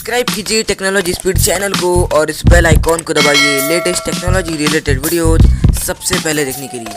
Subscribe कीजिए technology speed channel को और इस बेल आइकॉन को दबाइए लेटेस्ट टेक्नोलॉजी रिलेटेड वीडियोज सबसे पहले देखने के लिए।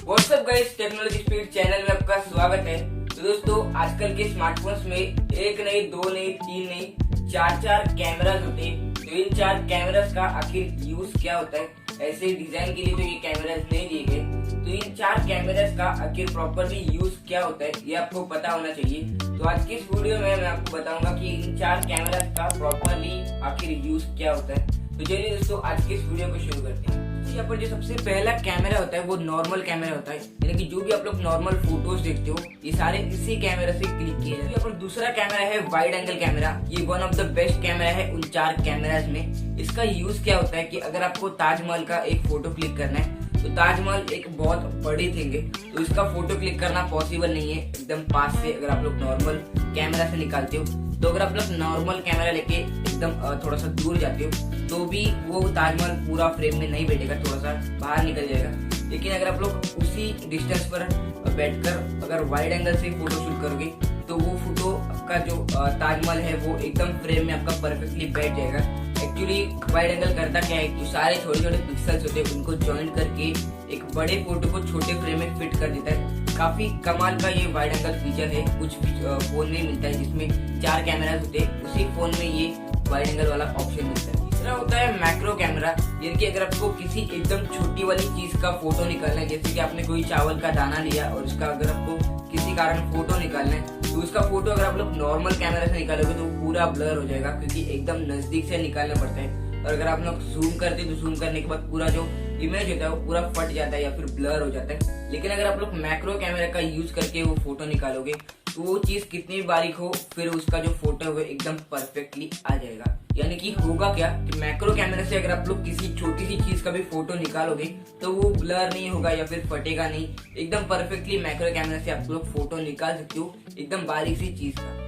WhatsApp guys, technology speed channel में आपका स्वागत है। तो दोस्तों, आजकल के स्मार्टफोन्स में एक नहीं, दो नहीं, तीन नहीं, चार कैमरास होते हैं। तो इन 4 कैमरास का आखिर यूज क्या होता है? ऐसे डिजाइन के लिए तो ये कैमरास नहीं दिए गए। तो इन 4 कैमरास का आखिर प्रॉपरली यूज क्या होता है ये आपको पता होना चाहिए। तो आज की इस वीडियो में मैं आपको बताऊंगा कि इन 4 कैमरास का प्रॉपरली आखिर यूज क्या होता है। तो चलिए दोस्तों, आज की इस वीडियो को शुरू करते हैं। यहाँ पर जो सबसे पहला कैमरा होता है वो नॉर्मल कैमरा होता है, यानी कि जो भी आप लोग नॉर्मल फोटोज देखते हो ये सारे इसी कैमरा से क्लिक किए हैं। यहाँ पर दूसरा कैमरा है वाइड एंगल कैमरा। ये one of the best camera है उन 4 कैमराज में। इसका यूज क्या होता है कि अगर आपको ताजमहल का एक फोटो क्लिक करना है, तो ताजमहल एक बहुत बड़ी थिंग है, तो इसका फोटो क्लिक करना पॉसिबल नहीं है एकदम पास से अगर आप लोग नॉर्मल कैमरा से निकालते हो। तो अगर आप लोग नॉर्मल कैमरा लेके एकदम थोड़ा सा दूर जाते हो तो भी वो ताजमहल पूरा फ्रेम में नहीं बैठेगा, थोड़ा सा बाहर निकल जाएगा। लेकिन अगर आप लोग उसी डिस्टेंस पर बैठकर अगर वाइड एंगल से फोटो शूट करोगे तो वो फोटो का जो ताजमहल है वो एकदम फ्रेम में आपका परफेक्टली बैठ जाएगा। एक्चुअली वाइड एंगल करता क्या है कि सारे छोटे छोटे पिक्सल्स होते हैं उनको ज्वाइन करके एक बड़े फोटो को छोटे फ्रेम में फिट कर देता है। काफी कमाल का ये वाइड एंगल फीचर है। कुछ फोन में मिलता है जिसमें 4 कैमरास होते हैं, उसी फोन में ये वाइड एंगल वाला ऑप्शन मिलता है। तीसरा होता है मैक्रो कैमरा, यानी कि अगर आपको किसी एकदम छोटी वाली चीज का फोटो निकालना है, जैसे कि आपने कोई चावल का दाना लिया और उसका अगर आपको किसी कारण फोटो निकालना है, तो उसका फोटो अगर आप लोग नॉर्मल कैमरा से निकालोगे तो पूरा ब्लर हो जाएगा, क्योंकि एकदम नजदीक से निकालना पड़ता है। और अगर आप लोग जूम करते हैं तो जूम करने के बाद पूरा जो इमेज होता है वो पूरा फट जाता है या फिर ब्लर हो जाता है। लेकिन अगर आप लोग मैक्रो कैमरा का यूज करके वो फोटो निकालोगे तो वो चीज कितनी भी बारीक हो फिर उसका जो फोटो है वो एकदम परफेक्टली आ जाएगा। यानी कि होगा क्या कि मैक्रो कैमरा से अगर आप लोग किसी छोटी सी चीज का भी फोटो निकालोगे तो वो ब्लर नहीं होगा या फिर फटेगा नहीं। एकदम परफेक्टली मैक्रो कैमरा से आप लोग फोटो निकाल सकते हो एकदम बारीक सी चीज का।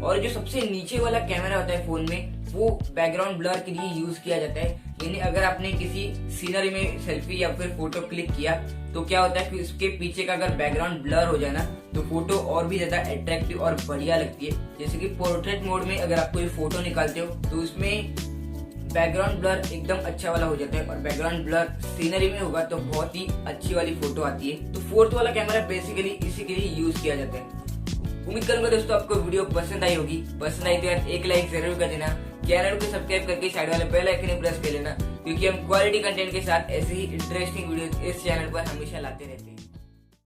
और जो सबसे नीचे वाला कैमरा होता है फोन में वो बैकग्राउंड ब्लर के लिए यूज किया जाता है। यानी अगर आपने किसी सीनरी में सेल्फी या फिर फोटो क्लिक किया तो क्या होता है कि उसके पीछे का अगर बैकग्राउंड ब्लर हो जाए ना तो फोटो और भी ज्यादा अट्रैक्टिव और बढ़िया लगती है। जैसे कि पोर्ट्रेट मोड में अगर आप कोई फोटो निकालते हो तो उसमें बैकग्राउंड ब्लर एकदम अच्छा वाला हो जाता है, और बैकग्राउंड ब्लर सीनरी में होगा तो बहुत ही अच्छी वाली फोटो आती है। तो फोर्थ वाला कैमरा बेसिकली इसी के लिए यूज किया जाता है। उम्मीद करूंगा दोस्तों आपको वीडियो पसंद आई होगी। पसंद आई तो यार एक लाइक जरूर कर देना, चैनल को सब्सक्राइब करके साइड वाले बेल आइकन प्रेस कर लेना, क्योंकि हम क्वालिटी कंटेंट के साथ ऐसे ही इंटरेस्टिंग वीडियो इस चैनल पर हमेशा लाते रहते हैं।